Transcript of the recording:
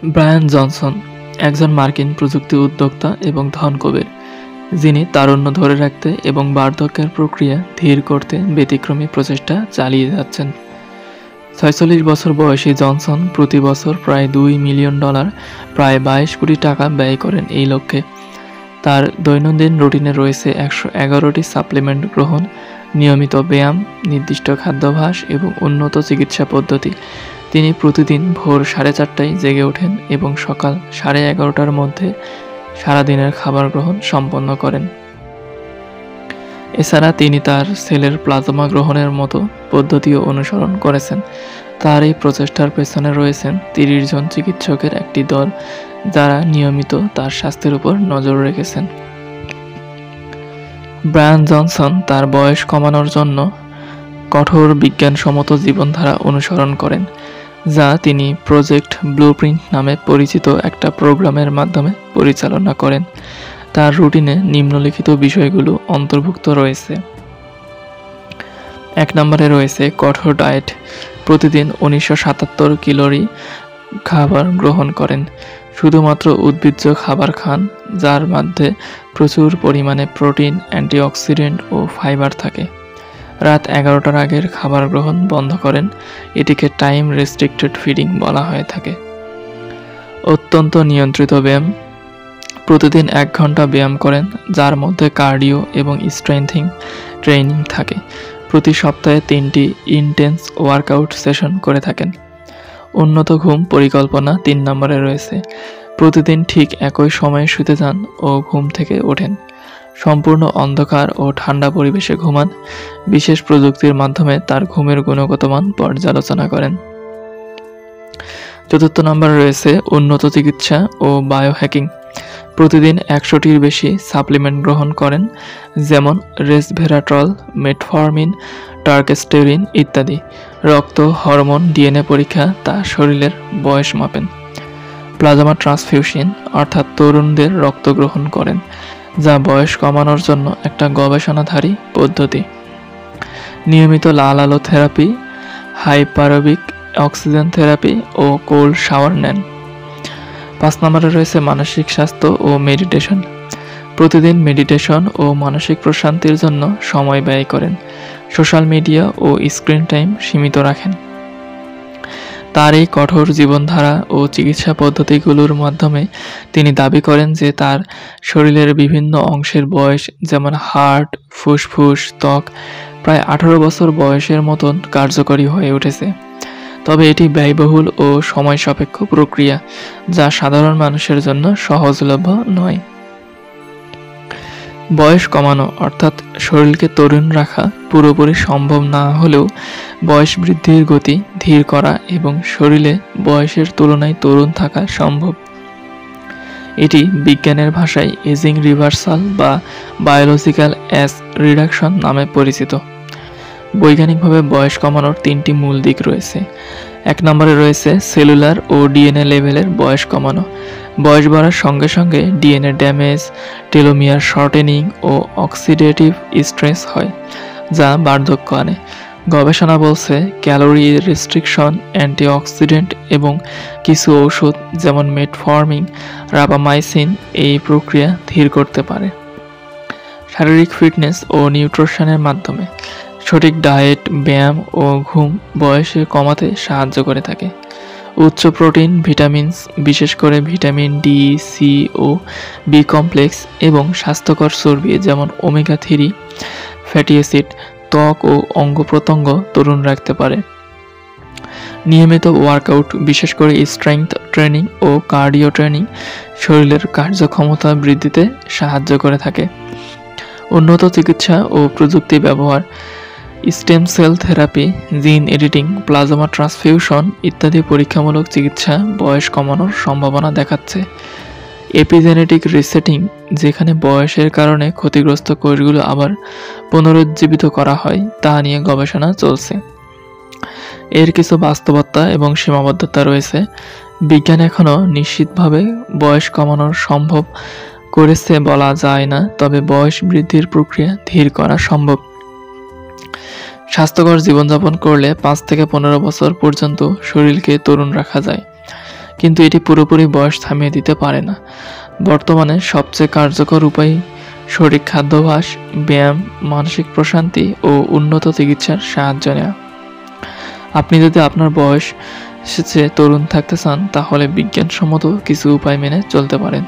Brian Johnson একজন মার্কিন প্রযুক্তি উদ্যোক্তা এবং ধনকুবের, যিনি তারুণ্য ধরে রাখতে এবং বার্ধক্যের প্রক্রিয়া ধীর করতে ব্যতিক্রমী প্রচেষ্টা চালিয়ে যাচ্ছেন। ৪৬ বছর বয়সী জনসন প্রতি বছর প্রায় $2 মিলিয়ন, প্রায় 22 কোটি টাকা ব্যয় করেন এই লক্ষ্যে। তার দৈনন্দিন রুটিনে রয়েছে 111টি সাপ্লিমেন্ট গ্রহণ, নিয়মিত ব্যায়াম, নির্দিষ্ট খাদ্যাভ্যাস এবং উন্নত চিকিৎসা পদ্ধতি। তিনি প্রতিদিন ভোর 4:30টায় জেগে ওঠেন এবং সকাল 11:30টার মধ্যে সারাদিনের খাবার গ্রহণ সম্পন্ন করেন। এছাড়া তিনি তার সেলের প্লাজমা গ্রহণের মতো পদ্ধতিও অনুসরণ করেছেন। তার এই প্রচেষ্টার পেছনে রয়েছেন 30 জন চিকিৎসকের একটি দল, যারা নিয়মিত তার স্বাস্থ্যের উপর নজর রেখেছেন। ব্রায়ান জনসন তার বয়স কমানোর জন্য কঠোর বিজ্ঞানসম্মত জীবনধারা অনুসরণ করেন, যা তিনি প্রজেক্ট ব্লুপ্রিন্ট নামে পরিচিত একটা প্রোগ্রামের মাধ্যমে পরিচালনা করেন। তার রুটিনে নিম্নলিখিত বিষয়গুলো অন্তর্ভুক্ত রয়েছে। 1 নম্বরে রয়েছে কঠোর ডায়েট। প্রতিদিন 1977 ক্যালোরি খাবার গ্রহণ করেন। শুধুমাত্র উদ্ভিজ্জ খাবার খান, যার মধ্যে প্রচুর পরিমাণে প্রোটিন, অ্যান্টিঅক্সিডেন্ট ও ফাইবার থাকে। রাত 11টার আগের খাবার গ্রহণ বন্ধ করেন। এটিকে টাইম রেস্ট্রিক্টেড ফিডিং বলা হয়ে থাকে। অত্যন্ত নিয়ন্ত্রিত ব্যায়াম। প্রতিদিন 1 ঘন্টা ব্যায়াম করেন, যার মধ্যে কার্ডিও এবং স্ট্রেংথেনিং ট্রেনিং থাকে। প্রতি সপ্তাহে 3টি ইন্টেন্স ওয়ার্কআউট সেশন করে থাকেন। উন্নত ঘুম পরিকল্পনা 3 নম্বরে রয়েছে। প্রতিদিন ঠিক একই সময়ে শুতে যান ও ঘুম থেকে ওঠেন। সম্পূর্ণ অন্ধকার ও ঠান্ডা পরিবেশে ঘুমান। বিশেষ প্রযুক্তির মাধ্যমে তার ঘুমের গুণগত মান পর্যালোচনা করেন। 4 নম্বরে রয়েছে উন্নত চিকিৎসা ও বায়োহ্যাকিং। প্রতিদিন 100টির বেশি সাপ্লিমেন্ট গ্রহণ করেন, যেমন রেসভেরাট্রল, মেটফর্মিন, টার্কেস্টেরিন ইত্যাদি। রক্ত, হরমোন, ডিএনএ পরীক্ষা তার শরীরের বয়স মাপেন। প্লাজমা ট্রান্সফিউশন অর্থাৎ তরুণদের রক্ত গ্রহণ করেন, যা বয়স কমানোর জন্য একটা গবেষণাধারী পদ্ধতি। নিয়মিত লাল আলো থেরাপি, হাইপারবিক অক্সিজেন থেরাপি ও কোল্ড শাওয়ার নেন। 5 নম্বরে রয়েছে মানসিক স্বাস্থ্য ও মেডিটেশন। প্রতিদিন মেডিটেশন ও মানসিক প্রশান্তির জন্য সময় ব্যয় করেন। সোশ্যাল মিডিয়া ও স্ক্রিন টাইম সীমিত রাখেন। তার এই কঠোর জীবনধারা ও চিকিৎসা পদ্ধতিগুলোর মাধ্যমে তিনি দাবি করেন যে তার শরীরের বিভিন্ন অংশের বয়স, যেমন হার্ট, ফুসফুস, ত্বক, প্রায় 18 বছর বয়সের মতন কার্যকরী হয়ে উঠেছে। তবে এটি ব্যয়বহুল ও সময় সাপেক্ষ প্রক্রিয়া, যা সাধারণ মানুষের জন্য সহজলভ্য নয়। বয়স কমানো অর্থাৎ শরীরকে তরুণ রাখা পুরোপুরি সম্ভব না হলেও বয়স বৃদ্ধির গতি ধীর করা এবং শরীরে বয়সের তুলনায় তরুণ থাকা সম্ভব। এটি বিজ্ঞানের ভাষায় এজিং রিভার্সাল বা বায়োলজিক্যাল এজ রিডাকশন নামে পরিচিত। বৈজ্ঞানিকভাবে বয়স কমানোর 3টি মূল দিক রয়েছে। 1 নম্বরে রয়েছে সেলুলার ও ডিএনএ লেভেলের বয়স কমানো। বয়স বাড়ার সঙ্গে সঙ্গে ডিএনএ ড্যামেজ, টেলোমিয়ার শর্টেনিং ও অক্সিডেটিভ স্ট্রেস হয়, যা বার্ধক্য আনে। গবেষণা বলছে ক্যালোরি রেস্ট্রিকশন, অ্যান্টিঅক্সিডেন্ট এবং কিছু ওষুধ যেমন মেটফর্মিন, রাবামাইসিন এই প্রক্রিয়া ধীর করতে পারে। শারীরিক ফিটনেস ও নিউট্রিশনের মাধ্যমে সঠিক ডায়েট, ব্যায়াম ও ঘুম বয়সে কমাতে সাহায্য করে থাকে। উচ্চ প্রোটিন, ভিটামিনস, বিশেষ করে ভিটামিন ডি, সি ও বি কমপ্লেক্স এবং স্বাস্থ্যকর চর্বি যেমন ওমেগা 3 ফ্যাটি অ্যাসিড ত্বক ও অঙ্গ প্রত্যঙ্গ তরুণ রাখতে পারে। নিয়মিত ওয়ার্কআউট, বিশেষ করে স্ট্রেংথ ট্রেনিং ও কার্ডিও ট্রেনিং শরীরের কার্যক্ষমতা বৃদ্ধিতে সাহায্য করে থাকে। উন্নত চিকিৎসা ও প্রযুক্তি ব্যবহার, স্টেম সেল থেরাপি, জিন এডিটিং, প্লাজমা ট্রান্সফিউশন ইত্যাদি পরীক্ষামূলক চিকিৎসা বয়স কমানোর সম্ভাবনা দেখাচ্ছে। এপিজেনেটিক রিসেটিং, যেখানে বয়সের কারণে ক্ষতিগ্রস্ত কোষগুলো আবার পুনরুজ্জীবিত করা হয়, তা নিয়ে গবেষণা চলছে। এর কিছু বাস্তবতা এবং সীমাবদ্ধতা রয়েছে। বিজ্ঞান এখনও নিশ্চিতভাবে বয়স কমানো সম্ভব করেছে বলা যায় না, তবে বয়স বৃদ্ধির প্রক্রিয়া ধীর করা সম্ভব। স্বাস্থ্যকর জীবনযাপন করলে 5 থেকে 15 বছর পর্যন্ত শরীরকে তরুণ রাখা যায়। কিন্তু এটি পুরোপুরি বয়স থামিয়ে দিতে পারে না। বর্তমানে সবচেয়ে কার্যকর উপায় সঠিক খাদ্যাভ্যাস, ব্যায়াম, মানসিক প্রশান্তি ও উন্নত চিকিৎসার সাহায্য নেওয়া। আপনি যদি আপনার বয়স চেয়ে তরুণ থাকতে চান, তাহলে বিজ্ঞানসম্মত কিছু উপায় মেনে চলতে পারেন।